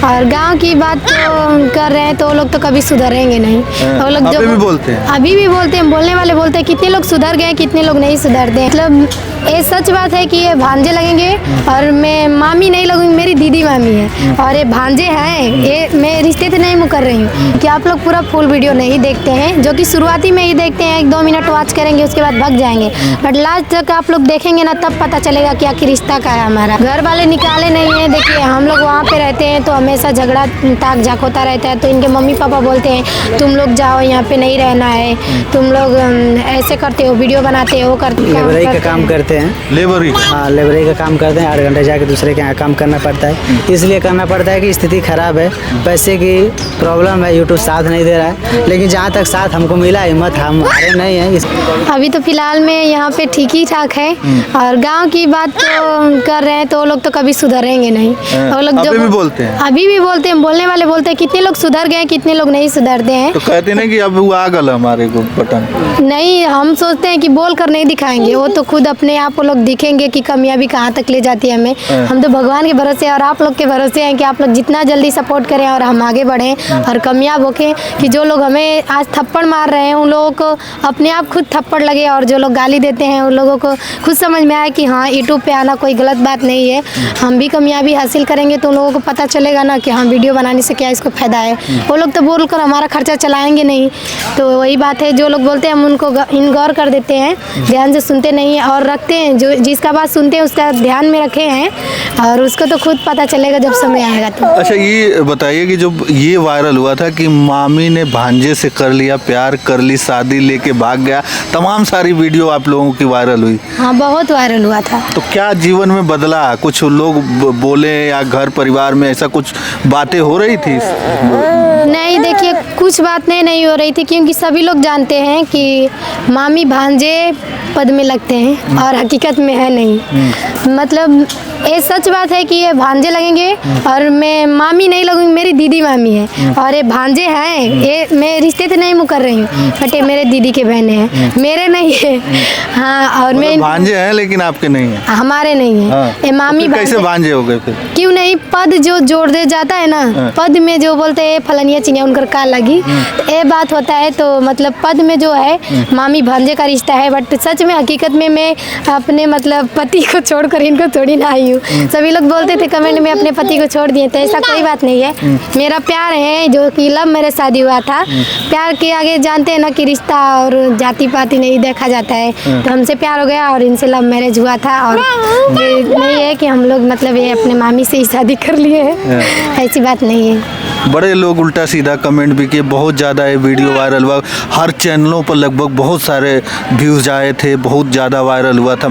और गांव की बात तो कर रहे हैं तो वो लोग तो कभी सुधरेंगे नहीं। वो लोग अभी भी बोलते हैं, अभी भी बोलते हैं, बोलने वाले बोलते हैं। कितने लोग सुधर गए, कितने लोग नहीं सुधरते। मतलब ये सच बात है कि ये भांजे लगेंगे और मैं मामी नहीं लगूंगी, मेरी दीदी मामी है और ये भांजे हैं। ये मैं रिश्ते से नहीं मुकर रही हूँ कि आप लोग पूरा फुल वीडियो नहीं देखते हैं, जो कि शुरुआती में ही देखते हैं, 1-2 मिनट वॉच करेंगे उसके बाद भाग जाएंगे। बट लास्ट तक आप लोग देखेंगे ना, तब पता चलेगा कि आखिर रिश्ता का है हमारा। घर वाले निकाले नहीं है। देखिए हम लोग वहाँ पे रहते हैं तो हमेशा झगड़ा ताक झाक होता रहता है। तो इनके मम्मी पापा बोलते हैं तुम लोग जाओ, यहाँ पे नहीं रहना है, तुम लोग ऐसे करते हो, वीडियो बनाते हो, लेबरई का काम करते हैं। लेबरई? हाँ, लेबरई का काम करते हैं। 8 घंटे जाके दूसरे के यहाँ काम करना पड़ता है। इसलिए करना पड़ता है कि स्थिति खराब है, पैसे की प्रॉब्लम है, यूट्यूब साथ नहीं दे रहा है। लेकिन जहाँ तक साथ हमको मिला, हिम्मत हम हारे नहीं है। अभी तो फिलहाल में यहाँ पे ठीक ही ठाक है। और गांव की बात तो कर रहे हैं तो वो लोग तो कभी सुधरेंगे नहीं। वो लोग अभी भी बोलते हैं, अभी भी बोलते हैं, बोलने वाले बोलते हैं। कितने लोग सुधर गए, कितने लोग नहीं सुधरते हैं। तो कहते नहीं कि अब वो आ गल हमारे को बटन। नहीं, हम सोचते हैं कि बोल कर नहीं दिखाएंगे, वो तो खुद अपने आप वो लोग दिखेंगे कि कामयाबी कहाँ तक ले जाती है हमें। हम तो भगवान के भरोसे और आप लोग के भरोसे हैं कि आप लोग जितना जल्दी सपोर्ट करें और हम आगे बढ़ें और कामयाब होके कि जो लोग हमें आज थप्पड़ मार रहे हैं उन लोगों को अपने आप खुद थप्पड़ लगे, और जो लोग गाली देते हैं उन लोगों को खुद समझ में आए कि हाँ, यूट्यूब पे आना कोई गलत बात नहीं है। हम भी कामयाबी हासिल करेंगे तो उन लोगों को पता चलेगा ना कि हाँ, वीडियो बनाने से क्या इसको फ़ायदा है। वो लोग तो बोल कर हमारा खर्चा चलाएंगे नहीं। तो वही बात है, जो लोग बोलते हैं हम उनको इग्नोर कर देते हैं, ध्यान से सुनते नहीं हैं और रखते हैं। जो जिसका बात सुनते हैं उसका ध्यान में रखे हैं और उसको तो खुद पता चलेगा जब समय आएगा तो। अच्छा, ये बताइए कि जो ये वायरल हुआ था कि मामी ने भांजे से कर लिया प्यार, कर ली शादी, लेके भाग गया, तमाम सारी वीडियो आप लोगों की वायरल हुई। हाँ, बहुत वायरल हुआ था। तो क्या जीवन में बदला? कुछ लोग बोले या घर परिवार में ऐसा कुछ बातें हो रही थी? नहीं, देखिए कुछ बातें नहीं हो रही थी क्योंकि सभी लोग जानते हैं कि मामी भांजे पद में लगते हैं और हकीकत में है नहीं। मतलब ये सच बात है कि ये भांजे लगेंगे और मैं मामी नहीं लगूंगी, मेरी दीदी मामी है और ये भांजे हैं। ये मैं रिश्ते से नहीं मुकर रही हूँ, बट ये मेरे दीदी के बहने हैं, मेरे नहीं है। हाँ, और मैं भांजे हैं लेकिन आपके नहीं है? हमारे नहीं है। हाँ। ये मामी तो कैसे भांजे हो गए फिर? क्यों नहीं, पद जो जोड़ दे जाता है ना, पद में जो बोलते हैं फलनिया चिनिया उनकर का लगी, ये बात होता है। तो मतलब पद में जो है मामी भांजे का रिश्ता है, बट सच में हकीकत में मैं अपने मतलब पति को छोड़कर इनको थोड़ी ना आई हूँ। सभी लोग बोलते थे कमेंट में अपने पति को छोड़ दिए, तो ऐसा कोई बात नहीं है। मेरा प्यार है, जो कि लव मेरे शादी हुआ था। प्यार के आगे जानते हैं ना कि रिश्ता और जाति पाति नहीं देखा जाता है। तो हमसे प्यार हो गया और इनसे लव मैरिज हुआ था। और ये नहीं है कि हम लोग मतलब ये अपने मामी से ही शादी कर लिए हैं, ऐसी बात नहीं है। बड़े लोग उल्टा सीधा कमेंट भी किए, बहुत ज़्यादा ये वीडियो वायरल हुआ, हर चैनलों पर लगभग बहुत सारे व्यूज़ आए थे, बहुत ज़्यादा वायरल हुआ था,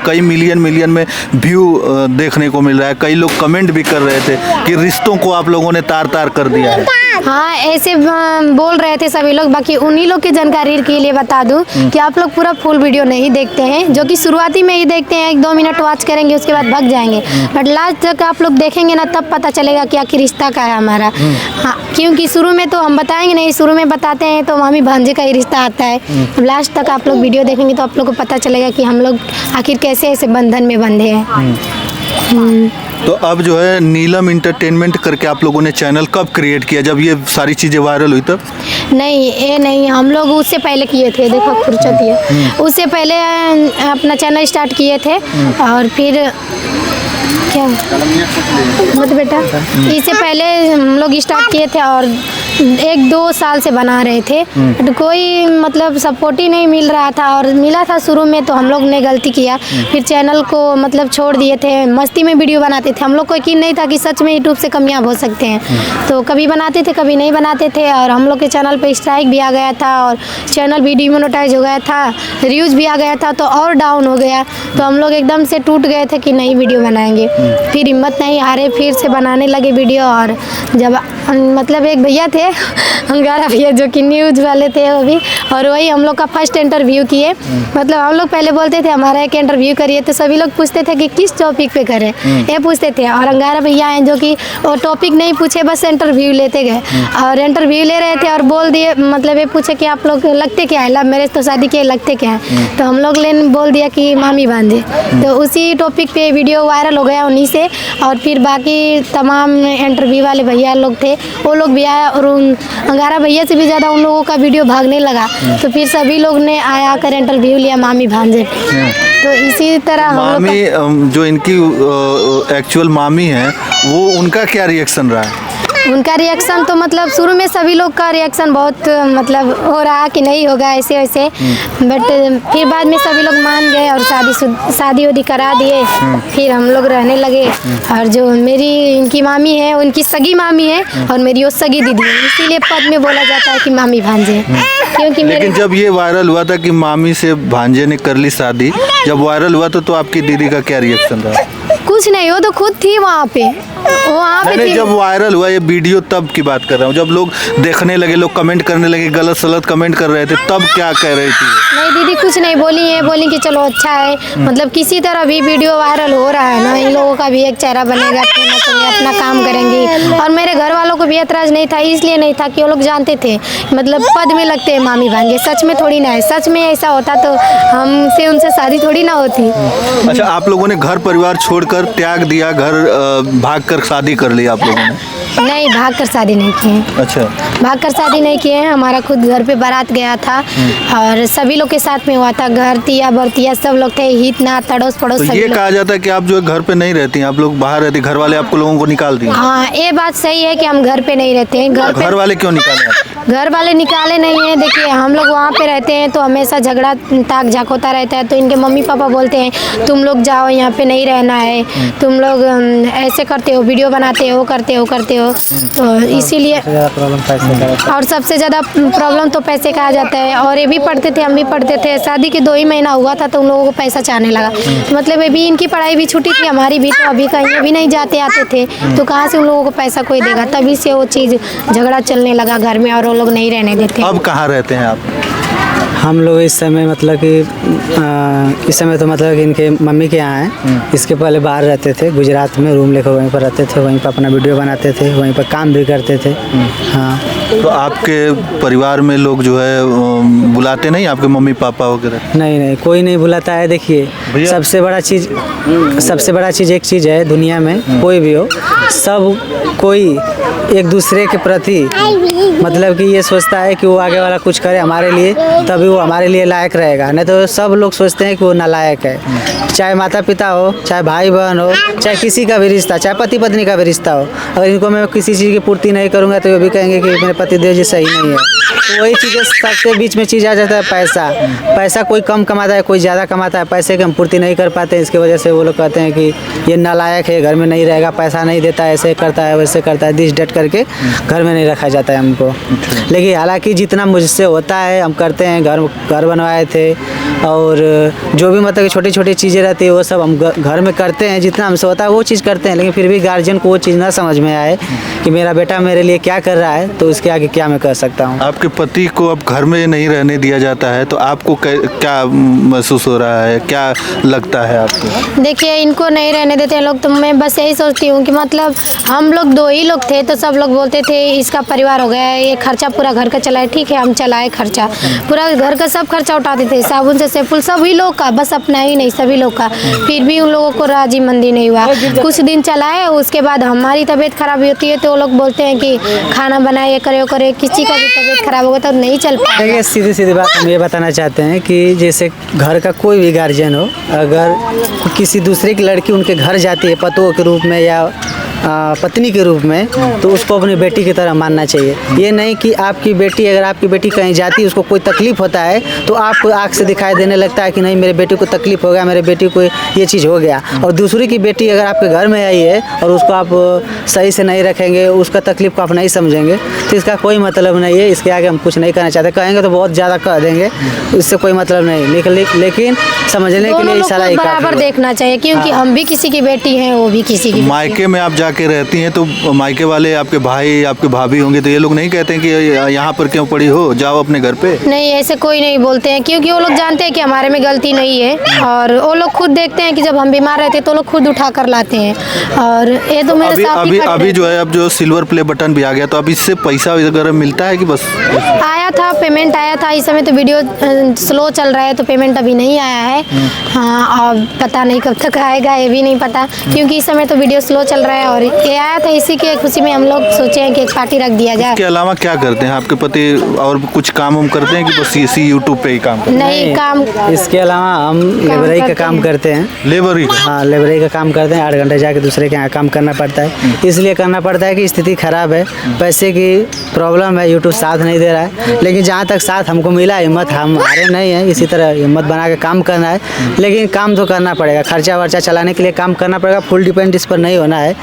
कई मिलियन में व्यू देखने को मिल रहा है। कई लोग कमेंट भी कर रहे थे कि रिश्तों को आप लोगों ने तार तार कर दिया है। हाँ, ऐसे बोल रहे थे सभी लोग। बाकी उन्हीं लोग की जानकारी के लिए बता दूं कि आप लोग पूरा फुल वीडियो नहीं देखते हैं, जो कि शुरुआती में ही देखते हैं, 1-2 मिनट वॉच करेंगे उसके बाद भाग जाएंगे। बट लास्ट तक आप लोग देखेंगे ना, तब पता चलेगा कि आखिर रिश्ता का है हमारा। हाँ, क्योंकि शुरू में तो हम बताएंगे नहीं, शुरू में बताते हैं तो मामी भांजे का ही रिश्ता आता है। लास्ट तक आप लोग वीडियो देखेंगे तो आप लोग को पता चलेगा कि हम लोग आखिर कैसे ऐसे बंधन में बंधे हैं। तो अब जो है नीलम इंटरटेनमेंट करके आप लोगों ने चैनल कब क्रिएट किया, जब ये सारी चीज़ें वायरल हुई तब? नहीं, ये नहीं, हम लोग उससे पहले किए थे। देखो फुर्सत है, उससे पहले अपना चैनल स्टार्ट किए थे। और फिर क्या मत बेटा, इससे पहले हम लोग स्टार्ट किए थे और 1-2 साल से बना रहे थे, बट कोई मतलब सपोर्ट ही नहीं मिल रहा था। और मिला था शुरू में तो हम लोग ने गलती किया, फिर चैनल को मतलब छोड़ दिए थे। मस्ती में वीडियो बनाते थे, हम लोग को यकीन नहीं था कि सच में यूट्यूब से कामयाब हो सकते हैं। तो कभी बनाते थे, कभी नहीं बनाते थे, और हम लोग के चैनल पे स्ट्राइक भी आ गया था और चैनल भी डिमोनेटाइज हो गया था, व्यूज़ भी आ गया था, तो और डाउन हो गया। तो हम लोग एकदम से टूट गए थे कि नई वीडियो बनाएंगे। फिर हिम्मत नहीं हारे, फिर से बनाने लगे वीडियो। और जब मतलब एक भैया थे अंगारा भैया, जो कि न्यूज़ वाले थे वो भी, और वही हम लोग का फर्स्ट इंटरव्यू किए। मतलब हम लोग पहले बोलते थे हमारा एक इंटरव्यू करिए, तो सभी लोग पूछते थे कि किस टॉपिक पे करें, ये पूछते थे। और अंगारा भैया हैं जो कि वो टॉपिक नहीं पूछे, बस इंटरव्यू लेते गए और इंटरव्यू ले रहे थे और बोल दिए, मतलब ये पूछे कि आप लोग लगते क्या है, लव मैरिज तो शादी के लगते क्या है, तो हम लोग बोल दिया कि मामी भांजे। तो उसी टॉपिक पे वीडियो वायरल हो गया उन्हीं से, और फिर बाकी तमाम इंटरव्यू वाले भैया लोग थे वो लोग भी आया, और उन अंगारा भैया से भी ज़्यादा उन लोगों का वीडियो भागने लगा, तो फिर सभी लोग ने आया कर इंटरव्यू लिया मामी भांजे। तो इसी तरह मामी जो इनकी एक्चुअल मामी है, वो उनका क्या रिएक्शन रहा है? उनका रिएक्शन तो मतलब शुरू में सभी लोग का रिएक्शन बहुत मतलब हो रहा कि नहीं होगा ऐसे वैसे, बट फिर बाद में सभी लोग मान गए और शादी वादी करा दिए। फिर हम लोग रहने लगे, और जो मेरी इनकी मामी है उनकी सगी मामी है, और मेरी वो सगी दीदी है, इसीलिए पद में बोला जाता है कि मामी भांजे। क्योंकि लेकिन जब ये वायरल हुआ था कि मामी से भांजे ने कर ली शादी, जब वायरल हुआ तो आपकी दीदी का क्या रिएक्शन रहा? कुछ नहीं, वो तो खुद थी वहाँ पे, नहीं, जब वायरल हुआ ये वीडियो तब की बात कर रहा हूँ, जब लोग देखने लगे, लोग कमेंट करने लगे, गलत सलत कमेंट कर रहे थे, तब क्या कह रही थी? नहीं दीदी कुछ नहीं बोली है, बोली कि चलो अच्छा है, मतलब किसी तरह भी वीडियो वायरल हो रहा है ना, इन लोगों का भी एक चेहरा बनेगा, अपना काम करेंगी। और मेरे घर वालों को भी एतराज़ नहीं था, इसलिए नहीं था कि वो लोग जानते थे मतलब पद में लगते हैं मामी भांजे, सच में थोड़ी ना है। सच में ऐसा होता तो हमसे उनसे शादी थोड़ी ना होती। अच्छा, आप लोगों ने घर परिवार छोड़कर त्याग दिया, घर भाग कर शादी कर ली आप लोगों ने? नहीं, भाग कर शादी नहीं किए। अच्छा, भाग कर शादी नहीं किए हैं, हमारा खुद घर पे बारात गया था और सभी लोग के साथ में हुआ था, घर तिया बरतिया सब लोग थे, हित नात अड़ोस पड़ोस तो सभी ये लोग। कहा जाता है कि आप जो है घर पे नहीं रहती हैं, आप लोग बाहर रहती, घर वाले आपको लोगों को निकाल दिए? हाँ, ये बात सही है कि हम घर पे नहीं रहते हैं। घर वाले क्यों निकाले आपको? घर वाले निकाले नहीं हैं, देखिए हम लोग वहाँ पे रहते हैं तो हमेशा झगड़ा ताक झाक होता रहता है, तो इनके मम्मी पापा बोलते हैं तुम लोग जाओ, यहाँ पे नहीं रहना है, तुम लोग ऐसे करते हो, वीडियो बनाते हो, करते हो, तो इसीलिए। और सबसे ज़्यादा प्रॉब्लम तो पैसे का आ जाता है। और ये भी पढ़ते थे, हम भी पढ़ते थे, शादी के 2 ही महीना हुआ था तो उन लोगों को पैसा चाहने लगा, मतलब अभी इनकी पढ़ाई भी छुट्टी थी, हमारी भी, तो अभी कहीं भी नहीं जाते आते थे, तो कहाँ से उन लोगों को पैसा कोई देगा, तभी से वो चीज़ झगड़ा चलने लगा घर में और वो लोग नहीं रहने देते। अब कहाँ रहते हैं आप? हम लोग इस समय मतलब कि इस समय तो मतलब कि इनके मम्मी के यहाँ हैं। इसके पहले बाहर रहते थे, गुजरात में रूम लेकर वहीं पर रहते थे, वहीं पर अपना वीडियो बनाते थे, वहीं पर काम भी करते थे। हाँ, तो आपके परिवार में लोग जो है बुलाते नहीं, आपके मम्मी पापा वगैरह? नहीं, कोई नहीं बुलाता है। देखिए सबसे बड़ा चीज़ एक चीज़ है दुनिया में, कोई भी हो, सब कोई एक दूसरे के प्रति मतलब कि ये सोचता है कि वो आगे वाला कुछ करे हमारे लिए, तभी वो हमारे लिए लायक रहेगा, नहीं तो सब लोग सोचते हैं कि वो नालायक है। चाहे माता पिता हो, चाहे भाई बहन हो, चाहे किसी का भी रिश्ता, चाहे पति पत्नी का भी रिश्ता हो, अगर इनको मैं किसी चीज़ की पूर्ति नहीं करूँगा तो ये भी कहेंगे कि मेरे पतिदेव जी सही नहीं है। तो वही चीज़ें सबके बीच में चीज़ आ जाता है, पैसा कोई कम कमाता है, कोई ज़्यादा कमाता है, पैसे की हम पूर्ति नहीं कर पाते हैं, इसकी वजह से वो लोग कहते हैं कि ये नालायक है, घर में नहीं रहेगा, पैसा नहीं देता है, ऐसे करता है वैसे करता है, दिस डेट करके घर में नहीं रखा जाता है हमको। लेकिन हालांकि जितना मुझसे होता है हम करते हैं, घर बनवाए थे, और जो भी मतलब कि छोटी छोटी चीज़ें रहती है वो सब हम घर में करते हैं, जितना हमसे होता है वो चीज़ करते हैं। लेकिन फिर भी गार्जियन को वो चीज़ ना समझ में आए कि मेरा बेटा मेरे लिए क्या कर रहा है, तो उसके आगे क्या मैं कर सकता हूँ। आपके पति को अब घर में नहीं रहने दिया जाता है, तो आपको क्या महसूस हो रहा है, क्या लगता है आपको? देखिए इनको नहीं रहने देते हैं लोग, तो मैं बस यही सोचती हूँ कि मतलब हम लोग 2 ही लोग थे, तो सब लोग बोलते थे इसका परिवार हो गया है, ये खर्चा पूरा घर का चलाए, ठीक है हम चलाए खर्चा, पूरा घर का सब खर्चा उठाते थे, साबुन से शैम्पूल सभी लोग का, बस अपना ही नहीं सभी लोग का, फिर भी उन लोगों को राजी मंदी नहीं हुआ। कुछ दिन चलाए, उसके बाद हमारी तबीयत खराब होती है तो वो लोग बोलते हैं कि खाना बनाए, ये करे, किसी का भी तबीयत खराब होगा तो नहीं चल पाएगा। देखिए सीधी बात हम ये बताना चाहते हैं कि जैसे घर का कोई भी गार्जियन हो, अगर किसी दूसरे की लड़की उनके घर जाती है पतों के रूप में या पत्नी के रूप में, तो उसको अपनी बेटी की तरह मानना चाहिए। ये नहीं कि आपकी बेटी, अगर आपकी बेटी कहीं जाती है उसको कोई तकलीफ होता है तो आपको आँख से दिखाई देने लगता है कि नहीं मेरे बेटी को तकलीफ हो गया, मेरे बेटी को ये चीज़ हो गया। और दूसरी की बेटी अगर आपके घर में आई है और उसको आप सही से नहीं रखेंगे, उसका तकलीफ को आप नहीं समझेंगे, तो इसका कोई मतलब नहीं है। इसके आगे हम कुछ नहीं करना चाहते, कहेंगे तो बहुत ज़्यादा कह देंगे, इससे कोई मतलब नहीं। लेकिन समझने के लिए इशारा बराबर देखना चाहिए, क्योंकि हम भी किसी की बेटी हैं, वो भी किसी की। मायके में आप जाके रहती हैं तो मायके वाले आपके भाई आपके भाभी होंगे तो ये लोग नहीं कहते हैं कि यहाँ पर क्यों पड़ी हो, जाओ अपने घर पे? नहीं, ऐसे कोई नहीं बोलते हैं, क्योंकि वो लोग जानते हैं कि हमारे में गलती नहीं है। और वो लोग खुद देखते हैं कि जब हम बीमार रहते हैं तो लोग खुद उठा कर लाते हैं। और ये तो मेरे साथ ही खड़े अभी जो है, अब जो सिल्वर प्ले बटन भी आ गया तो अब इससे पैसा वगैरह मिलता है कि बस? आया था, पेमेंट आया था। इस समय तो वीडियो स्लो चल रहा है तो पेमेंट अभी नहीं आया है। हाँ, और पता नहीं कब तक आएगा, ये भी नहीं पता, क्योंकि इस समय तो वीडियो स्लो चल रहा है। और ये आया था, इसी की खुशी में हम लोग सोचे हैं कि एक पार्टी रख दिया जाए। इसके अलावा क्या करते हैं आपके पति? और कुछ काम हम करते हैं कि बस इसी यूट्यूब पे ही काम करते हैं? नहीं, काम इसके अलावा हम लेबरई का काम करते हैं। लेबरई? हाँ, लेबरई का काम करते हैं। 8 घंटे जाके दूसरे के यहाँ काम करना पड़ता है। इसलिए करना पड़ता है कि स्थिति खराब है, पैसे की प्रॉब्लम है, यूट्यूब साथ नहीं दे रहा है। लेकिन जहाँ तक साथ हमको मिला, हिम्मत हम हारे नहीं है, इसी तरह हिम्मत बना के काम करना है। लेकिन काम तो करना पड़ेगा, खर्चा वर्चा चलाने के लिए काम करना पड़ेगा। फुल डिपेंड इस पर नहीं होना है।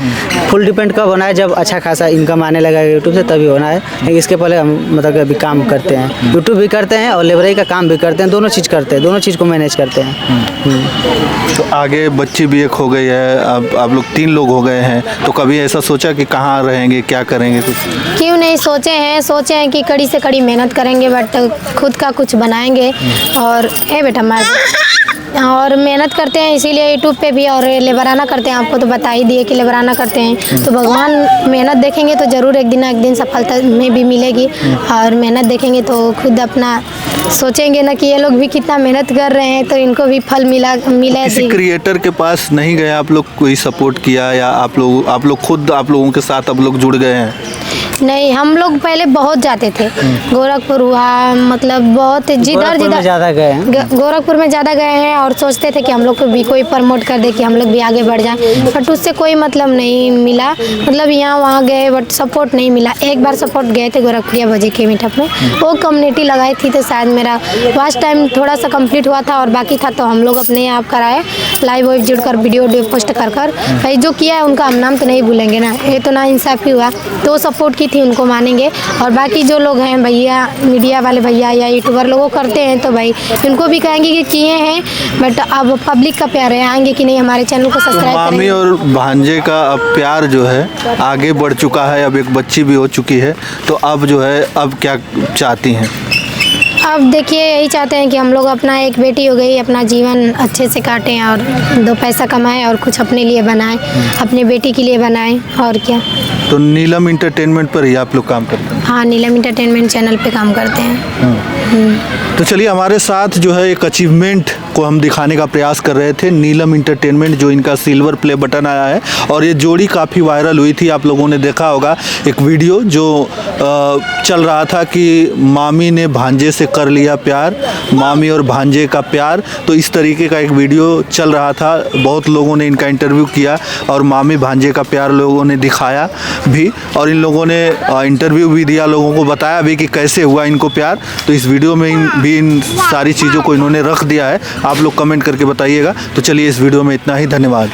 फुल डिपेंड कब होना है? जब अच्छा खासा इनकम आने लगा यूट्यूब से, तभी होना है। लेकिन इसके पहले हम मतलब अभी काम करते हैं, यूट्यूब भी करते हैं और लेबरई का काम भी करते हैं। दोनों चीज़ करते हैं, दोनों चीज़ को मैनेज करते हैं। तो आगे बच्ची भी एक हो गई है, अब आप लोग 3 लोग हो गए हैं, तो कभी ऐसा सोचा कि कहाँ रहेंगे, क्या करेंगे? कुछ क्यों नहीं सोचे हैं कि कड़ी से कड़ी मेहनत करेंगे, बट खुद का कुछ बनाएंगे। और बेटा और मेहनत करते हैं, इसीलिए यूट्यूब पे भी। और लेबराना करते हैं, आपको तो बता ही दिए कि लेबराना करते हैं। तो भगवान मेहनत देखेंगे तो ज़रूर एक दिन सफलता में भी मिलेगी। और मेहनत देखेंगे तो खुद अपना सोचेंगे ना कि ये लोग भी कितना मेहनत कर रहे हैं, तो इनको भी फल मिला। किसी क्रिएटर के पास नहीं गए आप लोग, कोई सपोर्ट किया, या आप लोग खुद आप लोगों के साथ आप लोग जुड़ गए हैं? नहीं, हम लोग पहले बहुत जाते थे। गोरखपुर हुआ, मतलब बहुत जिधर ज़्यादा गए हैं, गोरखपुर में ज़्यादा गए हैं। और सोचते थे कि हम लोग को भी कोई प्रमोट कर दे, कि हम लोग भी आगे बढ़ जाएं, बट उससे कोई मतलब नहीं मिला। मतलब यहाँ वहाँ गए बट सपोर्ट नहीं मिला। एक बार सपोर्ट गए थे गोरखपुरिया भजी के मीटअप में, वो कम्युनिटी लगाई थी, तो शायद मेरा फर्स्ट टाइम थोड़ा सा कंप्लीट हुआ था और बाकी था तो हम लोग अपने आप कराए, लाइव वाइव जुड़कर वीडियो पोस्ट कर भाई जो किया है उनका हम नाम तो नहीं भूलेंगे ना, ये तो ना इंसाफी हुआ। तो सपोर्ट की थी, उनको मानेंगे। और बाकी जो लोग हैं भैया, मीडिया वाले भैया या यूट्यूबर लोगों करते हैं, तो भाई उनको भी कहेंगे कि किए हैं, बट अब पब्लिक का प्यार है, आएंगे कि नहीं हमारे चैनल को सब्सक्राइब करेंगे। मामी और भांजे का अब प्यार जो है आगे बढ़ चुका है, अब एक बच्ची भी हो चुकी है, तो अब जो है अब क्या चाहती हैं? अब देखिए, यही चाहते हैं कि हम लोग अपना, एक बेटी हो गई, अपना जीवन अच्छे से काटें और 2 पैसा कमाएं और कुछ अपने लिए बनाएं, अपने बेटी के लिए बनाएं, और क्या। तो नीलम इंटरटेनमेंट पर ही आप लोग काम करते हैं? हाँ, नीलम इंटरटेनमेंट चैनल पे काम करते हैं। तो चलिए, हमारे साथ जो है एक अचीवमेंट को हम दिखाने का प्रयास कर रहे थे। नीलम इंटरटेनमेंट, जो इनका सिल्वर प्ले बटन आया है, और ये जोड़ी काफ़ी वायरल हुई थी। आप लोगों ने देखा होगा एक वीडियो जो चल रहा था कि मामी ने भांजे से कर लिया प्यार, मामी और भांजे का प्यार। तो इस तरीके का एक वीडियो चल रहा था। बहुत लोगों ने इनका इंटरव्यू किया और मामी भांजे का प्यार लोगों ने दिखाया भी, और इन लोगों ने इंटरव्यू भी दिया, लोगों को बताया भी कि कैसे हुआ इनको प्यार। तो इस वीडियो में भी इन सारी चीज़ों को इन्होंने रख दिया है। आप लोग कमेंट करके बताइएगा। तो चलिए, इस वीडियो में इतना ही। धन्यवाद।